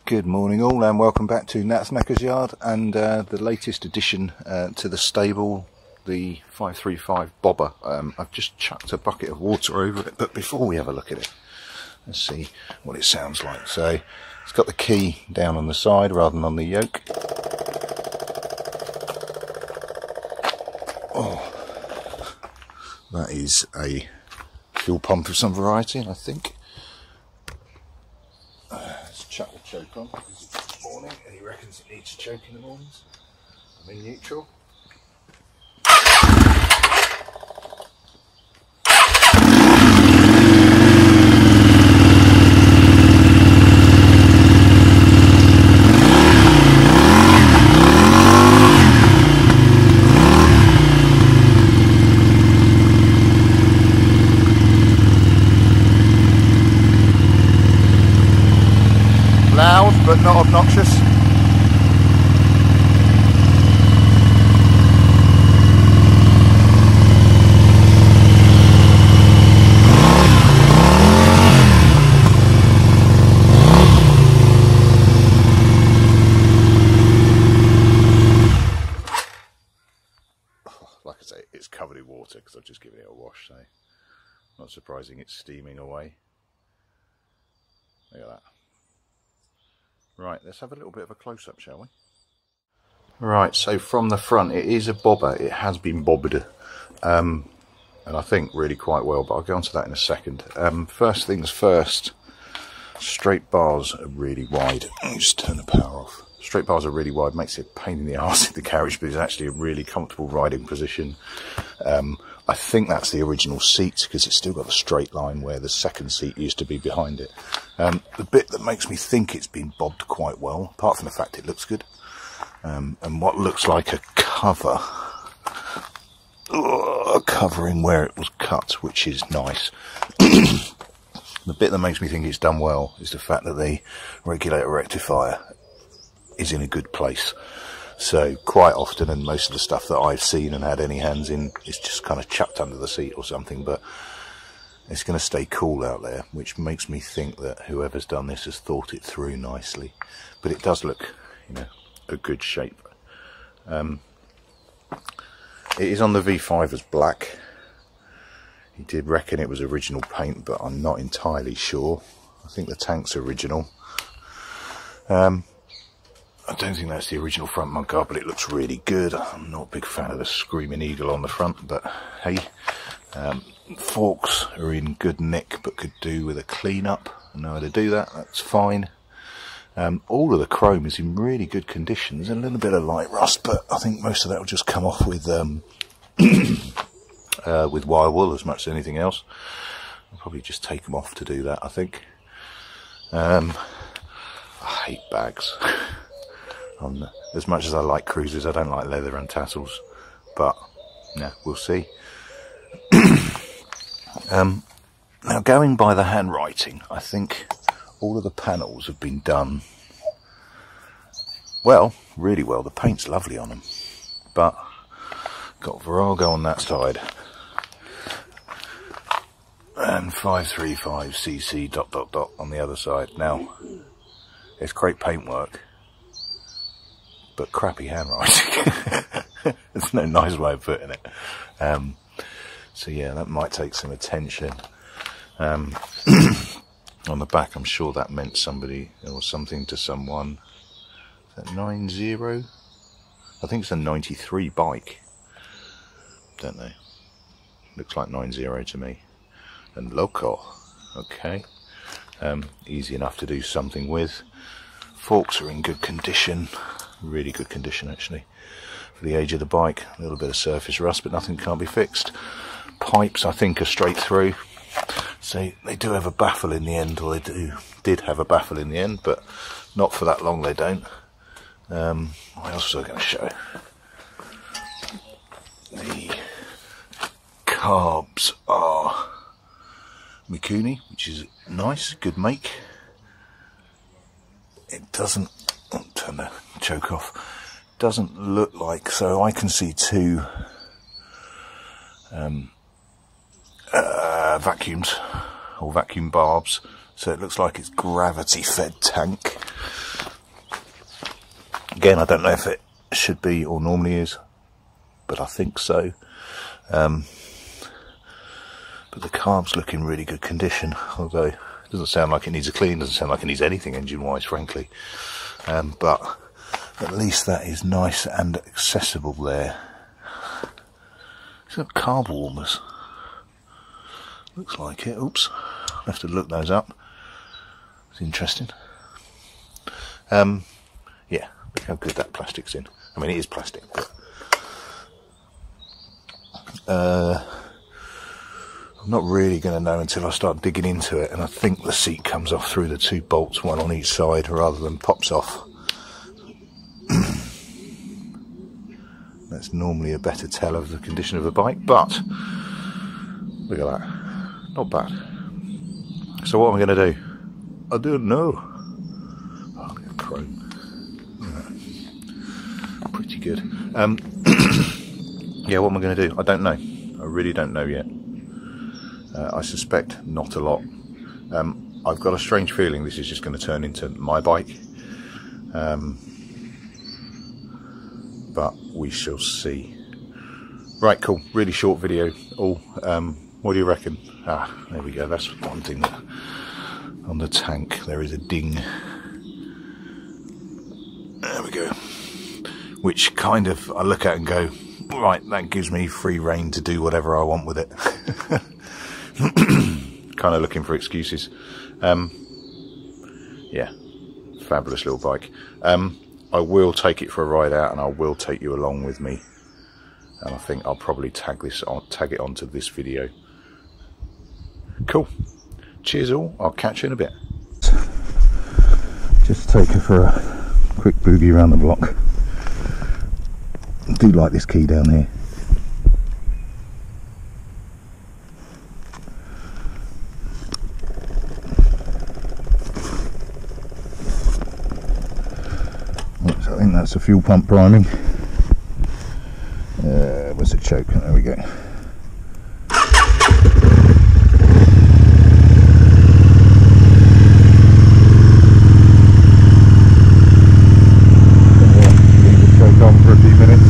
Good morning all, and welcome back to Nat's Knackers Yard and the latest addition to the stable, the 535 Bobber. I've just chucked a bucket of water over it, but before we have a look at it, let's see what it sounds like. So it's got the key down on the side rather than on the yoke. Oh, that is a fuel pump of some variety, I think. Let's chuck the choke on because it's morning and he reckons it needs to choke in the mornings. I'm in neutral. Loud but not obnoxious. Like I say, it's covered in water because I've just given it a wash, so not surprising it's steaming away. Look at that. Right, let's have a little bit of a close-up, shall we? Right, so from the front, it is a bobber. It has been bobbered, and I think really quite well, but I'll go on to that in a second. First things first, straight bars are really wide. Let me just turn the power off. Straight bars are really wide, makes it a pain in the arse in the carriage, but it's actually a really comfortable riding position. I think that's the original seat because it's still got a straight line where the second seat used to be behind it. The bit that makes me think it's been bobbed quite well, apart from the fact it looks good, and what looks like a cover, covering where it was cut, which is nice. The bit that makes me think it's done well is the fact that the regulator rectifier is in a good place. So quite often, and most of the stuff that I've seen and had any hands in, is just kind of chucked under the seat or something, but it's going to stay cool out there, which makes me think that whoever's done this has thought it through nicely. But it does look, you know, a good shape. It is on the V5 as black. He did reckon it was original paint, but I'm not entirely sure. I think the tank's original. I don't think that's the original front mudguard, but it looks really good. I'm not a big fan of the Screaming Eagle on the front, but hey. Forks are in good nick, but could do with a clean up. I know how to do that, that's fine. All of the chrome is in really good condition. There's a little bit of light rust, but I think most of that will just come off with wire wool as much as anything else. I'll probably just take them off to do that, I think. I hate bags. As much as I like cruisers, I don't like leather and tassels, but yeah, we'll see. Now, going by the handwriting, I think all of the panels have been done well, really well. The paint's lovely on them, but got Virago on that side and 535cc ... on the other side. Now, it's great paintwork, but crappy handwriting. There's no nice way of putting it. So yeah, that might take some attention. On the back, I'm sure that meant somebody or something to someone. Is that 90? I think it's a 93 bike. Don't know. Looks like 90 to me. And loco. Okay. Easy enough to do something with. Forks are in good condition. Really good condition, actually, for the age of the bike. A little bit of surface rust, but nothing can't be fixed. Pipes, I think, are straight through. So they do have a baffle in the end, or they did have a baffle in the end, but not for that long. They don't. What else was I going to show? The carbs are Mikuni, which is nice, good make. It doesn't. Turn the choke off. Doesn't look like, so I can see two vacuums or vacuum barbs, so it looks like it's gravity fed tank. Again, I don't know if it should be or normally is, but I think so. But the carb's look in really good condition, although it doesn't sound like it needs a clean, doesn't sound like it needs anything engine wise, frankly. But at least that is nice and accessible there. It's got carb warmers. Looks like it. Oops, I'll have to look those up. It's interesting. Yeah, look how good that plastic's in. I mean, it is plastic, but I'm not really going to know until I start digging into it, and I think the seat comes off through the 2 bolts, one on each side, rather than pops off. That's normally a better tell of the condition of the bike, but look at that. Not bad. So what am I going to do? I don't know. Oh, chrome. Yeah. Pretty good. Yeah, what am I going to do? I don't know. I really don't know yet. I suspect not a lot. I've got a strange feeling this is just going to turn into my bike. But we shall see. Right, cool. Really short video. Oh, what do you reckon? Ah, there we go. That's one thing that on the tank there is a ding. There we go. Which kind of I look at and go, right, that gives me free rein to do whatever I want with it. Kind of looking for excuses. Yeah, fabulous little bike. I will take it for a ride out, and I will take you along with me. And I think I'll probably tag it onto this video. Cool. Cheers all. I'll catch you in a bit. Just take her for a quick boogie around the block. I do like this key down here. I think that's a fuel pump priming. Where's the choke? There we go. Leave the choke on for a few minutes.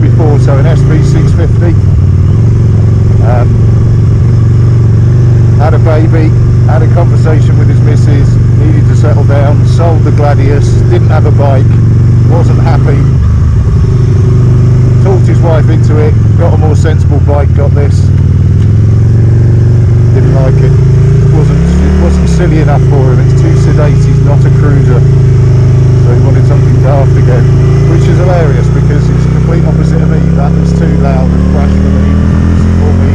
Before, so an XV535 had a baby, had a conversation with his missus, needed to settle down, sold the Gladius, didn't have a bike, wasn't happy, talked his wife into it, got a more sensible bike, got this, didn't like it, it wasn't silly enough for him. It's 2 sedates, not a cruiser, so he wanted something daft again, which is hilarious because it's the complete opposite of me. That was too loud and brash for me. This is for me.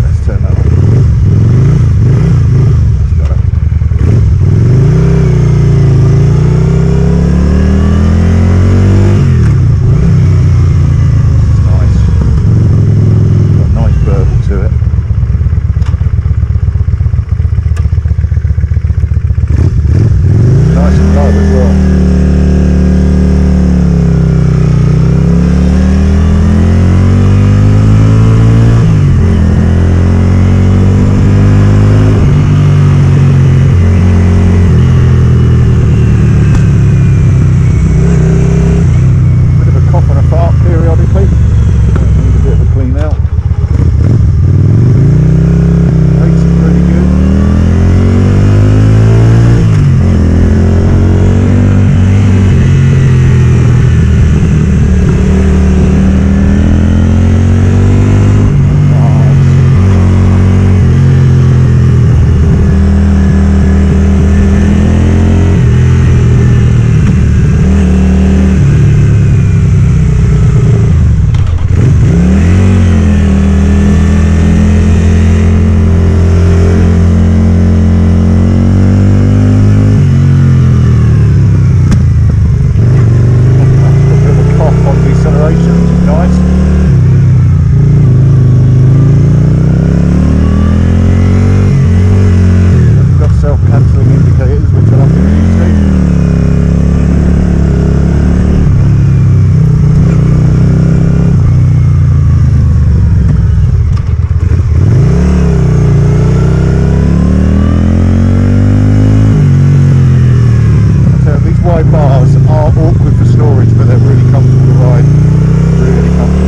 Let's turn that on. Nice. Got a nice burble to it. Nice and low as well. nice. We've got self-cancelling indicators, which I'll have to get used to. Wide bars are awkward for storage, but they're really comfortable to ride. Really comfortable.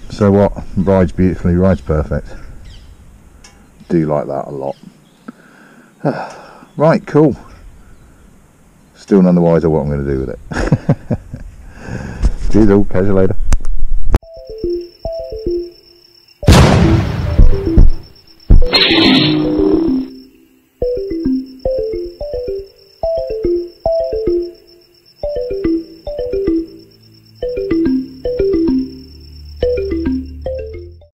So what? Rides beautifully, rides perfect. Do like that a lot. Right, cool. Still none the wiser what I'm going to do with it. Cheers all, catch you later.